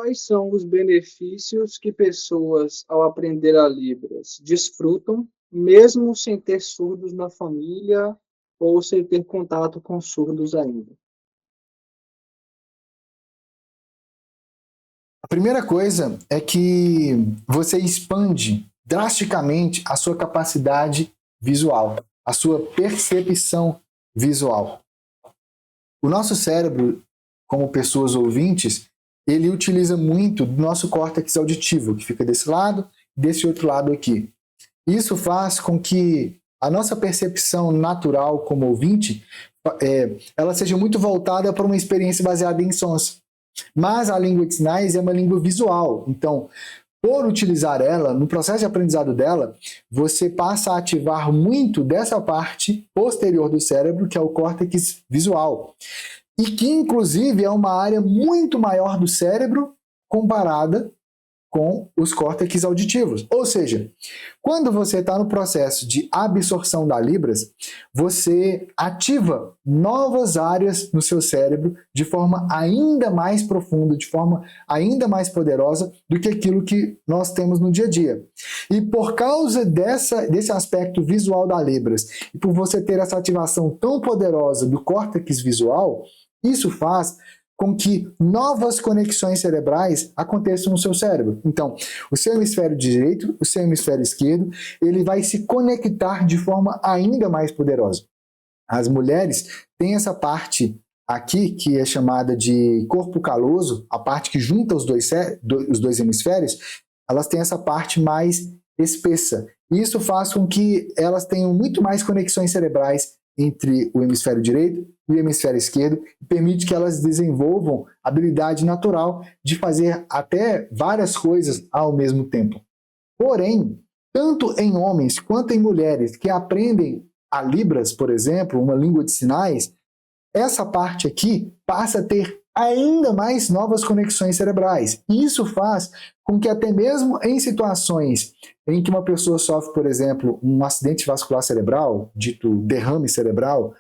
Quais são os benefícios que pessoas, ao aprender a Libras, desfrutam, mesmo sem ter surdos na família ou sem ter contato com surdos ainda? A primeira coisa é que você expande drasticamente a sua capacidade visual, a sua percepção visual. O nosso cérebro, como pessoas ouvintes, ele utiliza muito do nosso córtex auditivo, que fica desse lado e desse outro lado aqui. Isso faz com que a nossa percepção natural como ouvinte, ela seja muito voltada para uma experiência baseada em sons. Mas a língua de sinais é uma língua visual, então, por utilizar ela, no processo de aprendizado dela, você passa a ativar muito dessa parte posterior do cérebro, que é o córtex visual. E que, inclusive, é uma área muito maior do cérebro comparada com os córtex auditivos. Ou seja, quando você está no processo de absorção da Libras, você ativa novas áreas no seu cérebro de forma ainda mais profunda, de forma ainda mais poderosa do que aquilo que nós temos no dia a dia. E por causa desse aspecto visual da Libras, e por você ter essa ativação tão poderosa do córtex visual, isso faz com que novas conexões cerebrais aconteçam no seu cérebro. Então, o seu hemisfério direito, o seu hemisfério esquerdo, ele vai se conectar de forma ainda mais poderosa. As mulheres têm essa parte aqui, que é chamada de corpo caloso, a parte que junta os dois hemisférios, elas têm essa parte mais espessa. Isso faz com que elas tenham muito mais conexões cerebrais entre o hemisfério direito e o hemisfério esquerdo, e permite que elas desenvolvam a habilidade natural de fazer até várias coisas ao mesmo tempo. Porém, tanto em homens quanto em mulheres que aprendem a Libras, por exemplo, uma língua de sinais, essa parte aqui passa a ter ainda mais novas conexões cerebrais. E isso faz com que até mesmo em situações em que uma pessoa sofre, por exemplo, um acidente vascular cerebral, dito derrame cerebral,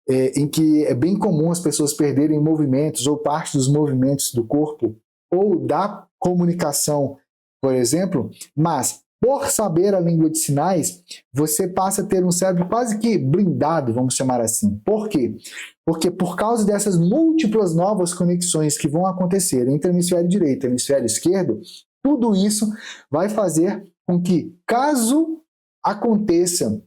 em que é bem comum as pessoas perderem movimentos ou parte dos movimentos do corpo ou da comunicação, por exemplo, mas por saber a língua de sinais, você passa a ter um cérebro quase que blindado, vamos chamar assim. Por quê? Porque por causa dessas múltiplas novas conexões que vão acontecer entre o hemisfério direito e o hemisfério esquerdo, tudo isso vai fazer com que, caso aconteça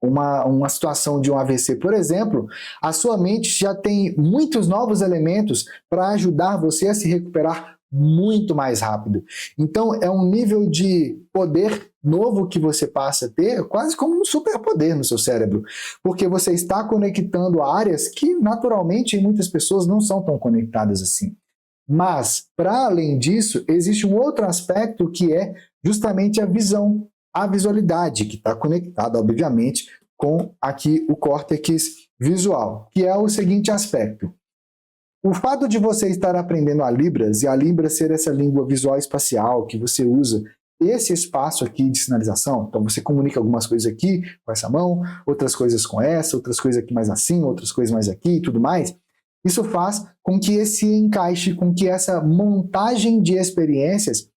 uma situação de um AVC, por exemplo, a sua mente já tem muitos novos elementos para ajudar você a se recuperar muito mais rápido. Então, é um nível de poder novo que você passa a ter, quase como um superpoder no seu cérebro, porque você está conectando áreas que, naturalmente, em muitas pessoas não são tão conectadas assim. Mas, para além disso, existe um outro aspecto que é justamente a visão, a visualidade, que está conectada, obviamente, com aqui o córtex visual, que é o seguinte aspecto. O fato de você estar aprendendo a Libras, e a Libras ser essa língua visual espacial que você usa esse espaço aqui de sinalização, então você comunica algumas coisas aqui com essa mão, outras coisas com essa, outras coisas aqui mais assim, outras coisas mais aqui e tudo mais, isso faz com que esse encaixe, com que essa montagem de experiências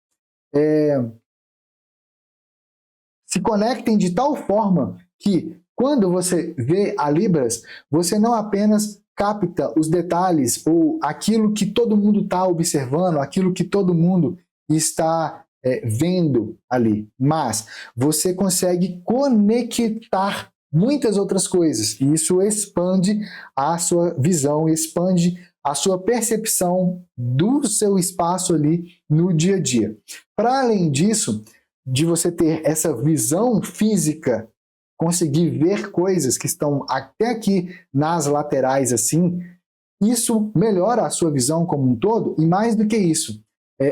se conectem de tal forma que quando você vê a Libras, você não apenas capta os detalhes ou aquilo que todo mundo está observando, aquilo que todo mundo está vendo ali, mas você consegue conectar muitas outras coisas e isso expande a sua visão, expande a sua percepção do seu espaço ali no dia a dia. Para além disso, de você ter essa visão física, conseguir ver coisas que estão até aqui nas laterais assim, isso melhora a sua visão como um todo, e mais do que isso,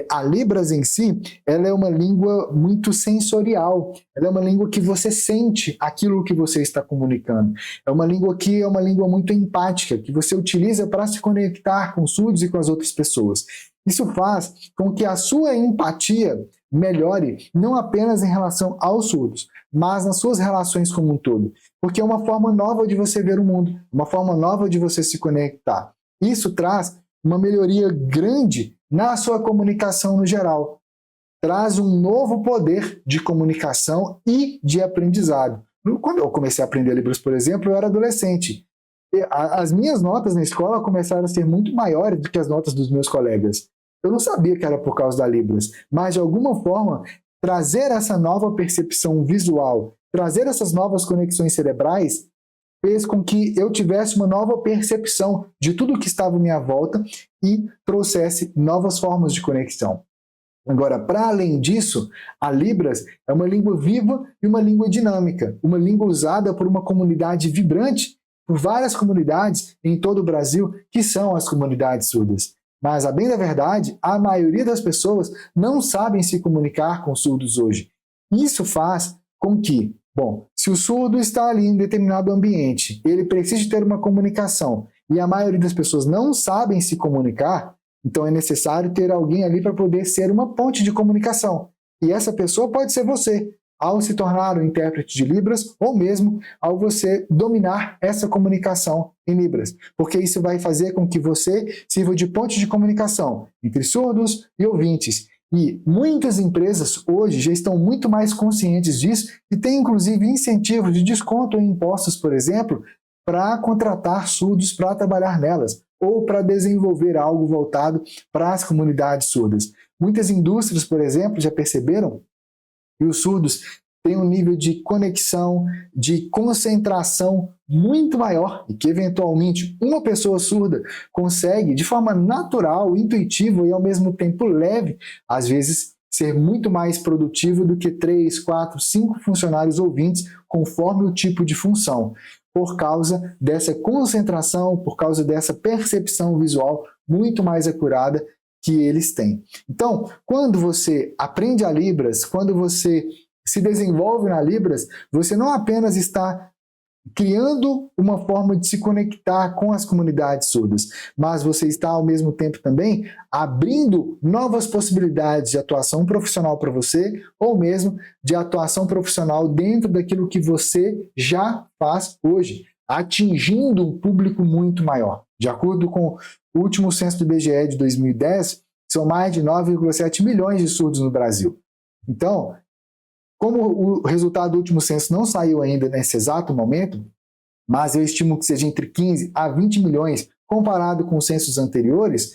a Libras em si, ela é uma língua muito sensorial, ela é uma língua que você sente aquilo que você está comunicando, é uma língua que é uma língua muito empática, que você utiliza para se conectar com os surdos e com as outras pessoas. Isso faz com que a sua empatia melhore não apenas em relação aos surdos, mas nas suas relações como um todo. Porque é uma forma nova de você ver o mundo, uma forma nova de você se conectar. Isso traz uma melhoria grande na sua comunicação no geral. Traz um novo poder de comunicação e de aprendizado. Quando eu comecei a aprender Libras, por exemplo, eu era adolescente. As minhas notas na escola começaram a ser muito maiores do que as notas dos meus colegas. Eu não sabia que era por causa da Libras, mas de alguma forma, trazer essa nova percepção visual, trazer essas novas conexões cerebrais, fez com que eu tivesse uma nova percepção de tudo que estava à minha volta e trouxesse novas formas de conexão. Agora, para além disso, a Libras é uma língua viva e uma língua dinâmica, uma língua usada por uma comunidade vibrante, por várias comunidades em todo o Brasil, que são as comunidades surdas. Mas, a bem da verdade, a maioria das pessoas não sabem se comunicar com surdos hoje. Isso faz com que, bom, se o surdo está ali em determinado ambiente, ele precisa ter uma comunicação, e a maioria das pessoas não sabem se comunicar, então é necessário ter alguém ali para poder ser uma ponte de comunicação. E essa pessoa pode ser você, ao se tornar um intérprete de Libras, ou mesmo ao você dominar essa comunicação em Libras. Porque isso vai fazer com que você sirva de ponte de comunicação entre surdos e ouvintes. E muitas empresas hoje já estão muito mais conscientes disso e têm inclusive incentivos de desconto em impostos, por exemplo, para contratar surdos para trabalhar nelas, ou para desenvolver algo voltado para as comunidades surdas. Muitas indústrias, por exemplo, já perceberam que os surdos têm um nível de conexão, de concentração muito maior e que, eventualmente, uma pessoa surda consegue, de forma natural, intuitiva e, ao mesmo tempo, leve, às vezes, ser muito mais produtivo do que 3, 4, 5 funcionários ouvintes, conforme o tipo de função, por causa dessa concentração, por causa dessa percepção visual muito mais acurada que eles têm. Então, quando você aprende a Libras, quando você se desenvolve na Libras, você não apenas está criando uma forma de se conectar com as comunidades surdas, mas você está, ao mesmo tempo, também abrindo novas possibilidades de atuação profissional para você, ou mesmo de atuação profissional dentro daquilo que você já faz hoje, atingindo um público muito maior. De acordo com o último censo do IBGE de 2010, são mais de 9,7 milhões de surdos no Brasil. Então, como o resultado do último censo não saiu ainda nesse exato momento, mas eu estimo que seja entre 15 a 20 milhões, comparado com os censos anteriores,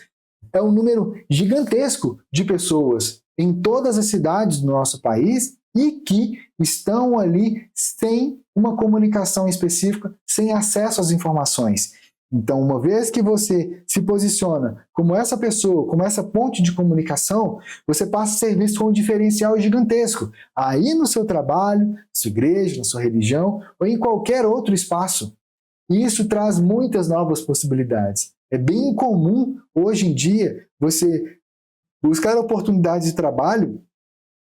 é um número gigantesco de pessoas em todas as cidades do nosso país e que estão ali sem uma comunicação específica, sem acesso às informações. Então, uma vez que você se posiciona como essa pessoa, como essa ponte de comunicação, você passa a ser visto como um diferencial gigantesco. Aí no seu trabalho, na sua igreja, na sua religião, ou em qualquer outro espaço. E isso traz muitas novas possibilidades. É bem comum, hoje em dia, você buscar oportunidades de trabalho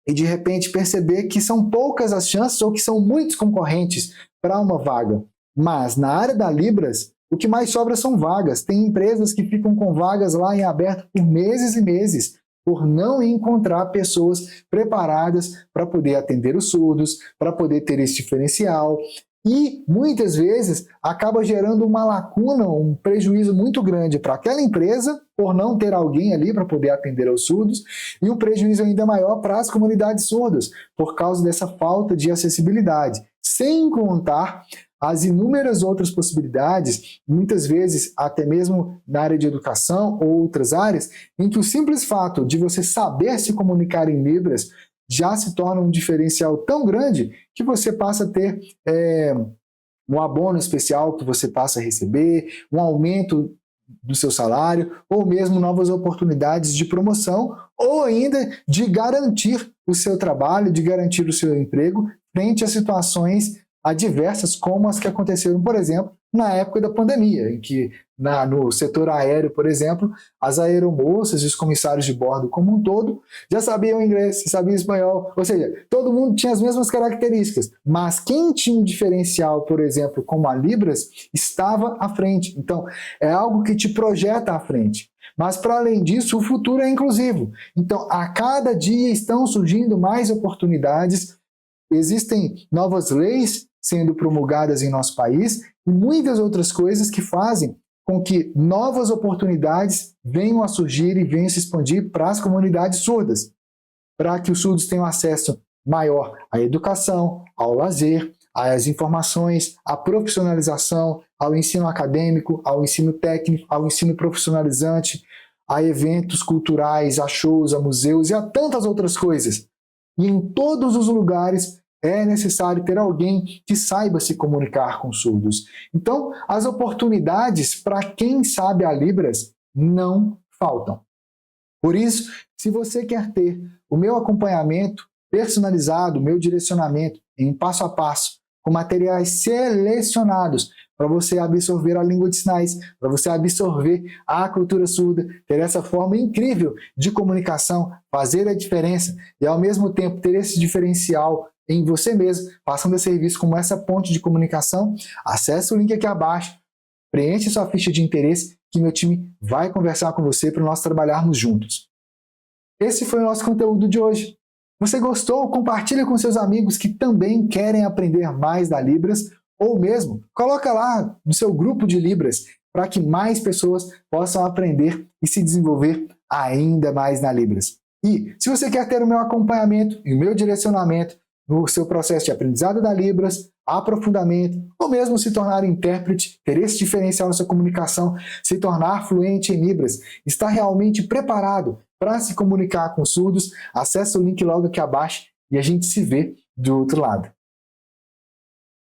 e, de repente, perceber que são poucas as chances ou que são muitos concorrentes para uma vaga. Mas, na área da Libras, o que mais sobra são vagas. Tem empresas que ficam com vagas lá em aberto por meses e meses, por não encontrar pessoas preparadas para poder atender os surdos, para poder ter esse diferencial. E, muitas vezes, acaba gerando uma lacuna, um prejuízo muito grande para aquela empresa, por não ter alguém ali para poder atender aos surdos, e um prejuízo ainda maior para as comunidades surdas, por causa dessa falta de acessibilidade. Sem contar as inúmeras outras possibilidades, muitas vezes até mesmo na área de educação ou outras áreas, em que o simples fato de você saber se comunicar em Libras já se torna um diferencial tão grande que você passa a ter um abono especial que você passa a receber, um aumento do seu salário, ou mesmo novas oportunidades de promoção, ou ainda de garantir o seu trabalho, de garantir o seu emprego frente a situações adversas como as que aconteceram, por exemplo, na época da pandemia, em que no setor aéreo, por exemplo, as aeromoças e os comissários de bordo como um todo já sabiam inglês, sabiam espanhol, ou seja, todo mundo tinha as mesmas características, mas quem tinha um diferencial, por exemplo, como a Libras, estava à frente. Então, é algo que te projeta à frente. Mas, para além disso, o futuro é inclusivo. Então, a cada dia estão surgindo mais oportunidades, existem novas leis sendo promulgadas em nosso país e muitas outras coisas que fazem com que novas oportunidades venham a surgir e venham a se expandir para as comunidades surdas, para que os surdos tenham acesso maior à educação, ao lazer, às informações, à profissionalização, ao ensino acadêmico, ao ensino técnico, ao ensino profissionalizante, a eventos culturais, a shows, a museus e a tantas outras coisas. E em todos os lugares é necessário ter alguém que saiba se comunicar com surdos. Então, as oportunidades para quem sabe a Libras não faltam. Por isso, se você quer ter o meu acompanhamento personalizado, o meu direcionamento em passo a passo, com materiais selecionados para você absorver a língua de sinais, para você absorver a cultura surda, ter essa forma incrível de comunicação, fazer a diferença e ao mesmo tempo ter esse diferencial em você mesmo, passando a serviço como essa ponte de comunicação, acesse o link aqui abaixo, preencha sua ficha de interesse que meu time vai conversar com você para nós trabalharmos juntos. Esse foi o nosso conteúdo de hoje. Você gostou? Compartilha com seus amigos que também querem aprender mais da Libras, ou mesmo coloca lá no seu grupo de Libras para que mais pessoas possam aprender e se desenvolver ainda mais na Libras. E se você quer ter o meu acompanhamento e o meu direcionamento no seu processo de aprendizado da Libras, aprofundamento, ou mesmo se tornar intérprete, ter esse diferencial na sua comunicação, se tornar fluente em Libras, estar realmente preparado para se comunicar com surdos, acesse o link logo aqui abaixo e a gente se vê do outro lado.